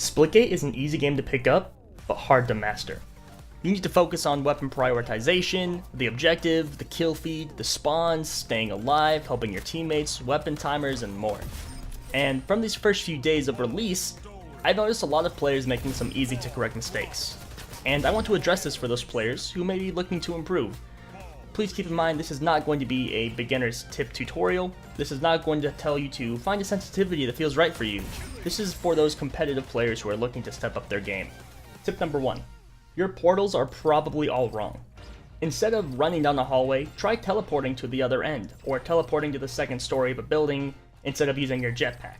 Splitgate is an easy game to pick up, but hard to master. You need to focus on weapon prioritization, the objective, the kill feed, the spawns, staying alive, helping your teammates, weapon timers, and more. And from these first few days of release, I've noticed a lot of players making some easy to correct mistakes. And I want to address this for those players who may be looking to improve. Please keep in mind this is not going to be a beginner's tip tutorial. This is not going to tell you to find a sensitivity that feels right for you. This is for those competitive players who are looking to step up their game. Tip number 1. Your portals are probably all wrong. Instead of running down the hallway, try teleporting to the other end, or teleporting to the second story of a building instead of using your jetpack.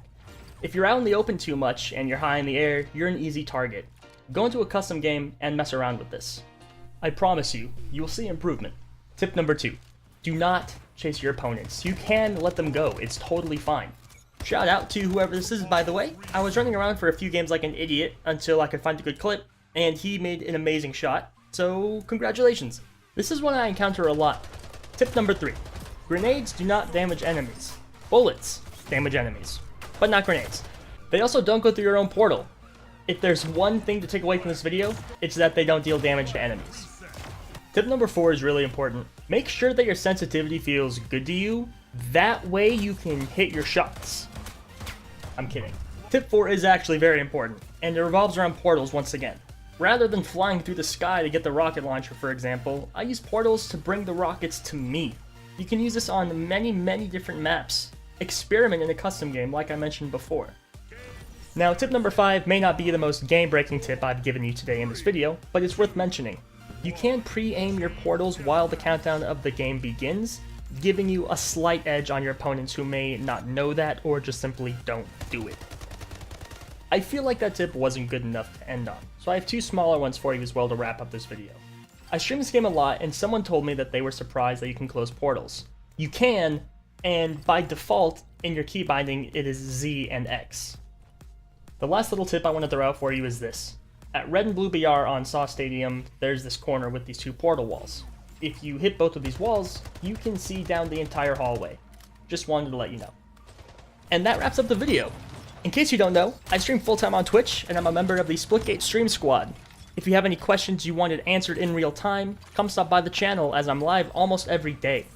If you're out in the open too much and you're high in the air, you're an easy target. Go into a custom game and mess around with this. I promise you, you'll see improvement. Tip number 2. Do not chase your opponents. You can let them go, it's totally fine. Shout out to whoever this is, by the way. I was running around for a few games like an idiot until I could find a good clip, and he made an amazing shot, so congratulations. This is one I encounter a lot. Tip number 3. Grenades do not damage enemies. Bullets damage enemies, but not grenades. They also don't go through your own portal. If there's one thing to take away from this video, it's that they don't deal damage to enemies. Tip number 4 is really important. Make sure that your sensitivity feels good to you. That way you can hit your shots. I'm kidding. Tip 4 is actually very important, and it revolves around portals once again. Rather than flying through the sky to get the rocket launcher, for example, I use portals to bring the rockets to me. You can use this on many different maps. Experiment in a custom game like I mentioned before. Now, tip number 5 may not be the most game-breaking tip I've given you today in this video, but it's worth mentioning. You can pre-aim your portals while the countdown of the game begins, giving you a slight edge on your opponents who may not know that or just simply don't do it. I feel like that tip wasn't good enough to end on, so I have 2 smaller ones for you as well to wrap up this video. I stream this game a lot, and someone told me that they were surprised that you can close portals. You can, and by default, in your key binding, it is Z and X. The last little tip I want to throw out for you is this. At Red and Blue BR on Saw Stadium, there's this corner with these 2 portal walls. If you hit both of these walls, you can see down the entire hallway. Just wanted to let you know. And that wraps up the video. In case you don't know, I stream full-time on Twitch, and I'm a member of the Splitgate Stream Squad. If you have any questions you wanted answered in real time, come stop by the channel as I'm live almost every day.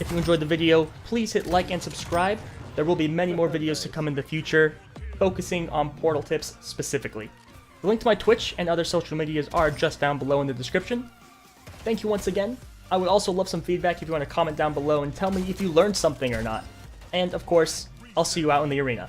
If you enjoyed the video, please hit like and subscribe. There will be many more videos to come in the future, focusing on portal tips specifically. The link to my Twitch and other social medias are just down below in the description. Thank you once again. I would also love some feedback if you want to comment down below and tell me if you learned something or not. And of course, I'll see you out in the arena.